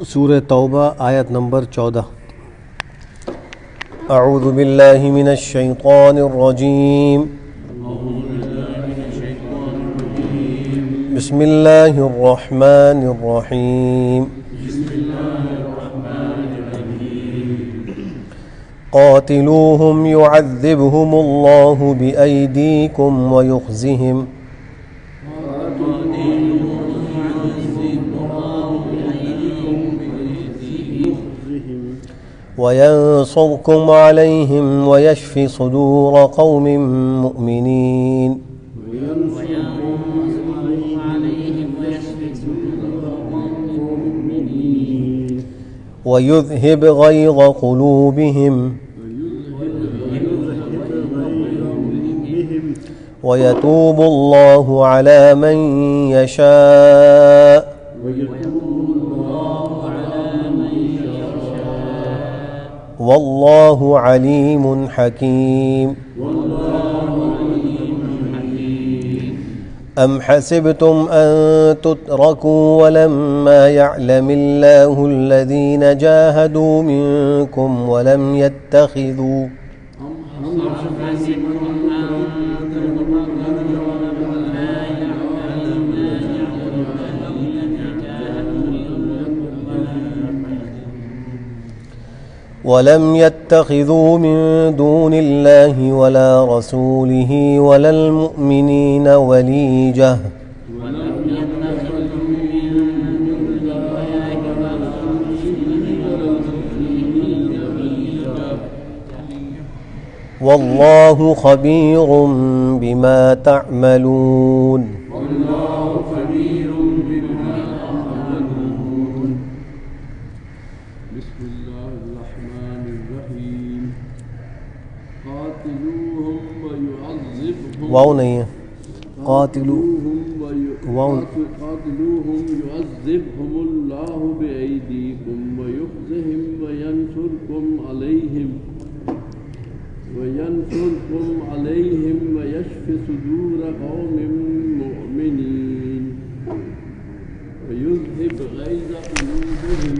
सूरह तौबा आयत नंबर 14। अऊज़ु बिल्लाहि मिनश शैतानिर रजीम। बिस्मिल्लाहिर रहमानिर रहीम। क़ातिलूहुम युअज़्ज़िबहुमुल्लाहु बिअयदीकुम व युख़ज़िहिम वयंसुरकुम अलैहिम वयश्फि सुदूर क़ौमिन मुअमिनीन वयुज़हिब गैज़ क़ुलूबिहिम वयतूबुल्लाहु अला मन यशा वल्लाहु अलीमुन हकीम। अम हसिबतुम अन तुत्रकू वलम्मा यअलमिल्लाहु अल्लज़ीन जाहदू मिनकुम वलम यत्तखिज़ू मिन दूनिल्लाहि वला रसूलिही वलल मुअमिनीन वलीजा वल्लाहु खबीरुम बिमा तअमलून। वाव नहीं है, क़ातिलूहुम युअज़्ज़िबहुमुल्लाहु बिअयदीकुम वयुख़ज़िहिम वयंसुरकुम अलैहिम वयश्फि सुदूर क़ौमिन मुअमिनीन वयुज़हिब गैज़ क़ुलूबिहिम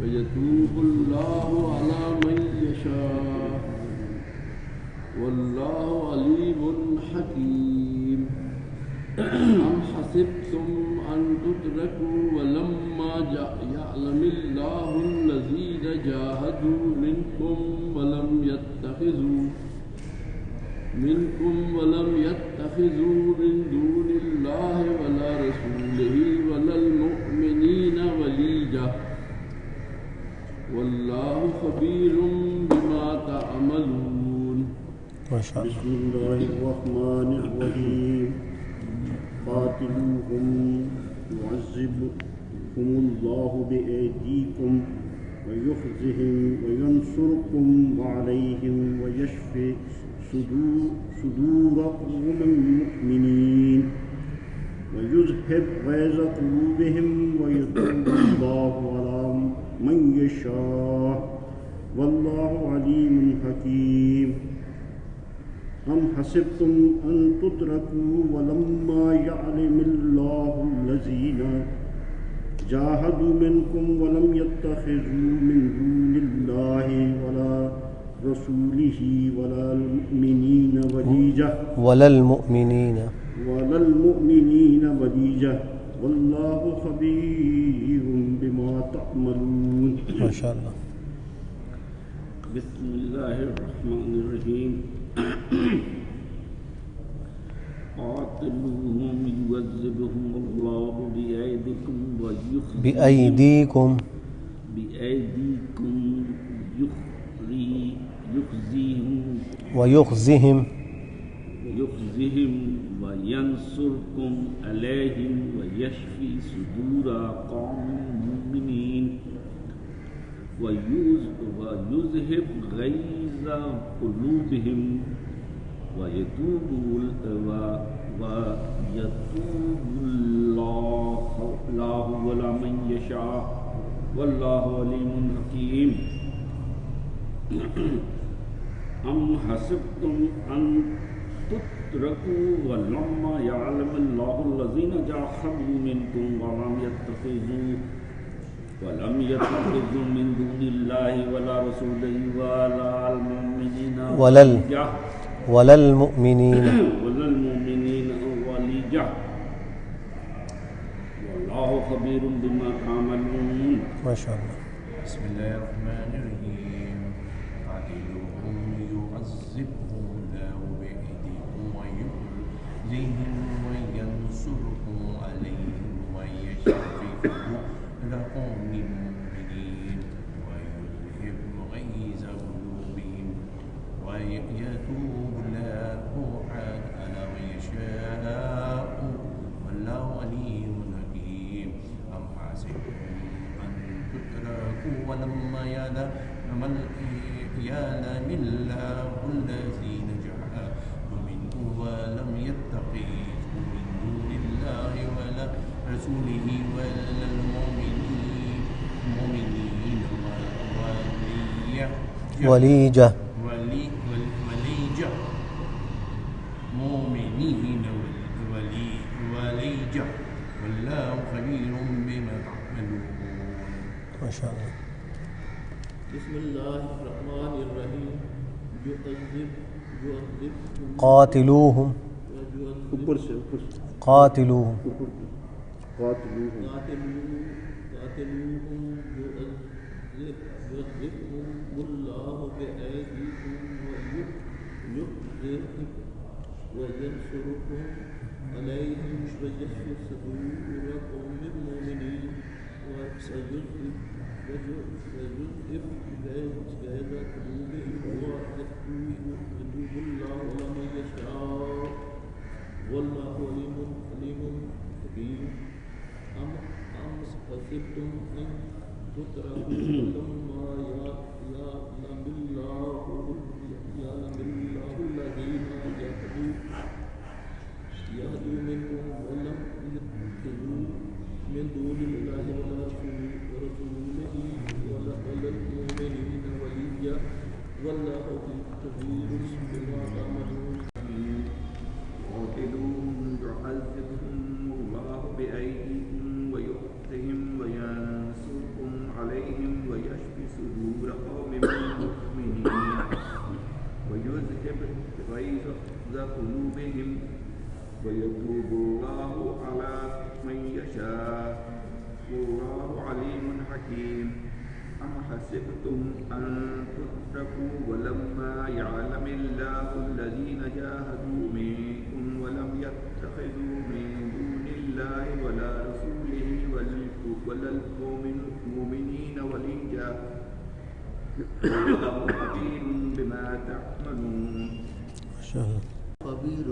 वयतूबुल्लाहु अला मन यशा वल्लाहु अलीमुन हकीम। अम हसिबतुम अन तुत्रकू वलम्मा यअलमिल्लाहु अल्लज़ीन जाहदू मिनकुम वलम यत्तखिज़ू मिन दूनिल्लाहि वला रसूलिही वलल मुअमिनीन वलीजा वल्लाहु खबीरुम बिमा तअमलून। बिस्मिल्लाहिर्रहमानिर्रहीम। क़ातिलूहुम युअज़्ज़िबहुमुल्लाहु बिअयदीकुम वयुख़ज़िहिम वयंसुरकुम अलैहिम वयश्फि सुदूर क़ौमिन मुअमिनीन वयुज़हिब गैज़ क़ुलूबिहिम वयतूबुल्लाहु अला मन यशा वल्लाहु अलीमुन हकीम। अम हसिबतुम अन तुत्रकू वलम्मा यअलमिल्लाहु अल्लज़ीन जाहदू मिनकुम वलम यत्तखिज़ू मिन दूनिल्लाहि वला रसूलिही वलल मुअमिनीन वलीजा वल्लाहु खबीरुम बिमा तअमलून। माशाअल्लाह। बिस्मिल्लाहिर्रहमानिर्रहीम। क़ातिलूहुम युअज़्ज़िबहुमुल्लाहु बिअयदीकुम वयुख़ज़िहिम वयंसुरकुम अलैहिम वयश्फि सुदूर क़ौमिन मुअमिनीन वयुज़हिब गैज़ क़ुलूबिहिम वयतूबुल्लाहु अला मन यशा वल्लाहु अलीमुन हकीम। अम हसिबतुम अन तुत्रकू वलम्मा यअलमिल्लाहु अल्लज़ीना जाहदू मिनकुम वलम यत्तखिज़ू वलम यत्तखिज़ु मिन दूनिल्लाहि वला रसूलिही वला मुमिनीना वलल मुमिनीन वलिय्या वल्लाहु खबीरुम बिमा तामलून। माशाअल्लाह। बिस्मिल्लाहिर्रहमानिर्रहीम। क़ातिलूहुम युअज़्ज़िबहुमुल्लाहु बिअयदीकुम व युख़ज़िहिम व यंसुरुकुम अलैहिम व यशफ़ि सुदूरा क़ौमिन मुमिनीन व युज़हिब ग़ैज़ क़ुलूबिहिम व यतूबु अल्लाहु अला मन यशाअ वल्लाहु अलीमुन हकीम। अम हसिबtum an tutraku walamma ya'lamillahu allazina jahadu minkum wa lam yattakhidhu min dunillahi wala rasulihi wala वलीजा वलीजा वल्लाहु खबीरुम बिमा तअमलून। माशाअल्लाह। बिस्मिल्लाहिर्रहमानिर्रहीम। क़ातिलूहुम ऊपर से क़ातिलूहुम क़ातिलूहुम युअज़्ज़िबहुमुल्लाहु बिअयदीकुम व युख़ज़िहिम व यंसुरुकुम अलैहिम व यशफ़ि सुदूरा क़ौमिन मुमिनीन व युज़हिब ग़ैज़ क़ुलूबिहिम व यतूबुल्लाहु अला मन यशाअ वल्लाहु अलीमुन हकीम। अम हसिबतुम अन तुतरकू वलम्मा यअलमिल्लाहु allazीना जहदू मिनकुम वलम यत्तखिज़ू मिन दूनिल्लाहि वला रसूलिही वला मुमिनीना वलिय्या वल्लाहु खबीरुम बिमा तअमलून। قاتلوهم يعذبهم الله بأيديكم ويخزهم وينصركم عليهم ويشف صدور قوم مؤمنين ويذهب غيظ قلوبهم ويتوب الله على من يشاء والله عليم حكيم. أم حسبتم أن تتركوا ولما يعلم الله الذين جاهدوا منكم ولم يتخذوا من دون الله ولا رسوله ولا المؤمنين وليا والله خبير بما تعملون. خبير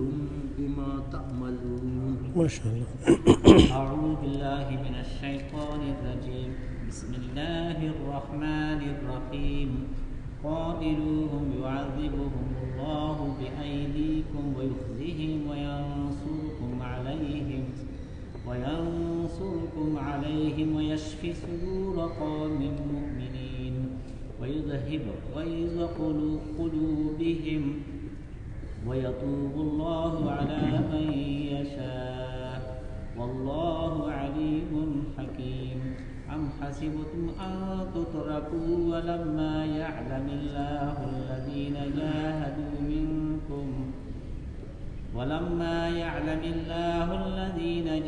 بما تعملون. माशाअल्लाह। أعوذ بالله من الشيطان الرجيم. بسم الله الرحمن الرحيم. قاتلوهم يعذبهم الله بأيديكم ويخزيهم وينصركم عليهم ويشف صدور قوم مؤمنين ويذهب غيظ قلوبهم ويتوب الله على من يشاء والله عليم حكيم. أم حسبتم أن تتركوا ولما يعلم الله الذين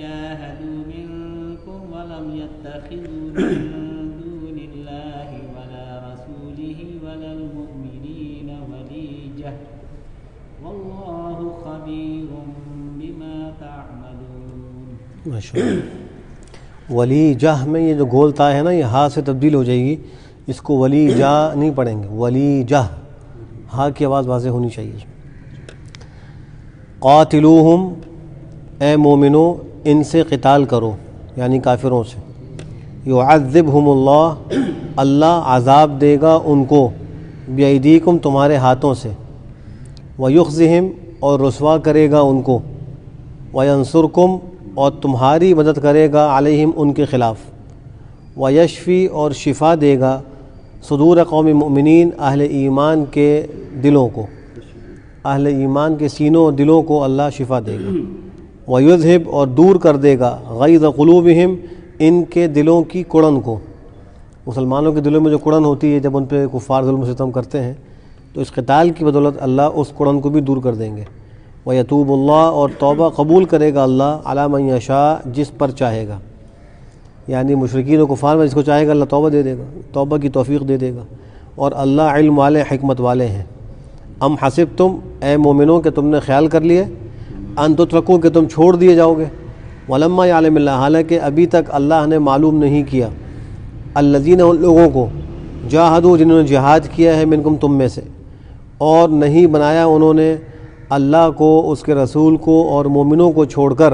جاهدوا منكم ولم يتخذوا من دون الله ولا رسوله ولا المؤمنين وليجة والله خبير بما تعملون. माशाअल्लाह। वली जाह में ये जो गोलता है ना, ये हा से तब्दील हो जाएगी, इसको वली जा नहीं पढ़ेंगे, वली जाह, हा की आवाज़ वाज़ेह होनी चाहिए। क़ातिलूहुम, ए मोमिनो इनसे क़िताल करो, यानी काफिरों से। युअज़्ज़िबहुमुल्लाह, अल्लाह अज़ाब देगा उनको, बिअयदीकुम तुम्हारे हाथों से, व युख़ज़िहिम और रुसवा करेगा उनको, व यंसुरकुम और तुम्हारी मदद करेगा, अलैहिम उनके ख़िलाफ़, व यशफ़ी और शिफा देगा, सुदूर कौमी मुमिनीन अहले ईमान के दिलों को, अहले ईमान के सीनों दिलों को अल्लाह शिफा देगा। व युज़हिब और दूर कर देगा, गैज़ क़ुलूबिहिम इनके दिलों की कुड़न को, मुसलमानों के दिलों में जो कुड़न होती है जब उन पर कुफ़ार जुल्म सितम करते हैं, तो इस क़िताल की बदौलत अल्लाह उस कुड़न को भी दूर कर देंगे। व यतूबुल्लाह, और तौबा कबूल करेगा अल्लाह, अला मन यशा, जिस पर चाहेगा, यानी मुशरिकीन व कुफ़ार में जिसको चाहेगा अल्लाह तौबा दे देगा, तौबा की तौफ़ीक़ दे देगा। और अल्लाह इल्म वाले, हिकमत वाले हैं। अम हसिब तुम, ए मोमिनों के तुमने ख्याल कर लिए, अन तुतरकू के तुम छोड़ दिए जाओगे, वलम्मा यालमिल्लाह, हालांकि अभी तक अल्लाह ने मालूम नहीं किया, अल्लज़ीना, उन लोगों को, जाहदू, जिन्होंने जिहाद किया है, मिनकुम, तुम में से, और नहीं बनाया उन्होंने अल्लाह को, उसके रसूल को और मोमिनों को छोड़कर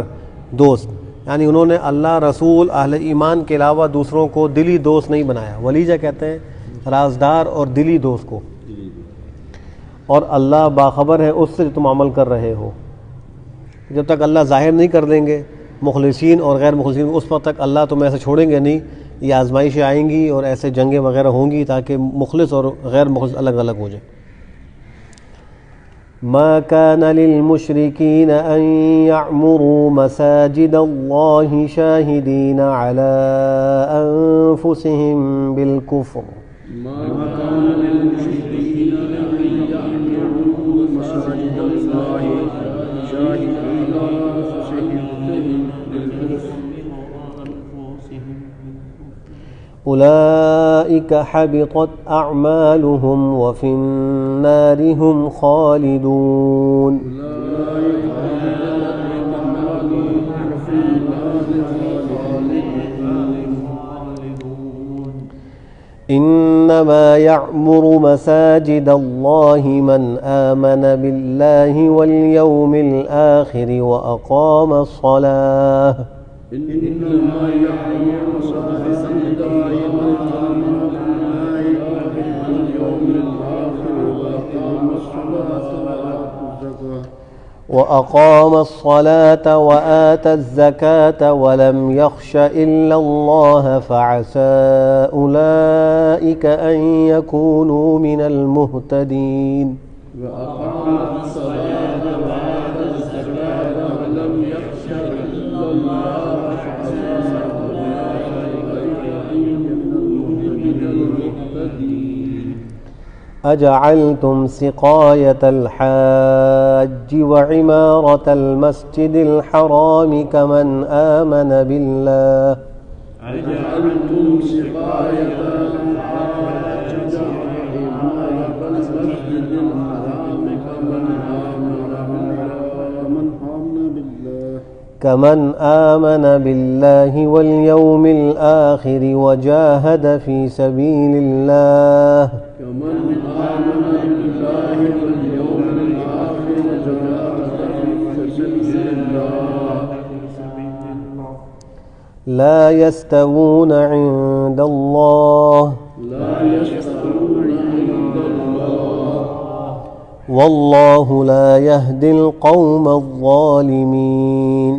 दोस्त, यानी उन्होंने अल्लाह, रसूल, अहले ईमान के अलावा दूसरों को दिली दोस्त नहीं बनाया। वलीजा कहते हैं राजदार और दिली दोस्त को। और अल्लाह बाखबर है उससे जो तुम अमल कर रहे हो। जब तक अल्लाह ज़ाहिर नहीं कर देंगे मुखलिसीन और गैर मुखलिसीन, उस वक्त तक अल्लाह तुम्हें ऐसे छोड़ेंगे नहीं। ये आजमाइशें आएंगी और ऐसे जंगें वगैरह होंगी ताकि मुखलिस और गैर मुखलिस अलग अलग हो जाए। मा काना लिल मुशरिकीन अन यअमुरू मसाजिदल्लाहि शाहिदीना अला अनफुसिहिम बिल कुफ्र, उलाइक हबितत अअमालुहुम व फिन्नार हुम खालिदून। इन्नमा यअमुरु मसाजिदल्लाहि मन आमन बिल्लाहि वल यौमिल आखिर व अक़ामस सलाह, وأقام الصلاة وآتى الزكاة ولم يخش إلا الله فعسى أولئك أن يكونوا من المهتدين। أجعلتم سقاية الحاج وعمارة المسجد الحرام كمن آمن بالله، أجعلتم سقاية الحاج وعمارة المسجد الحرام كمن آمن بالله واليوم الآخر وجاهد في سبيل الله، لا يستوون عند الله والله لا يهدي القوم الظالمين.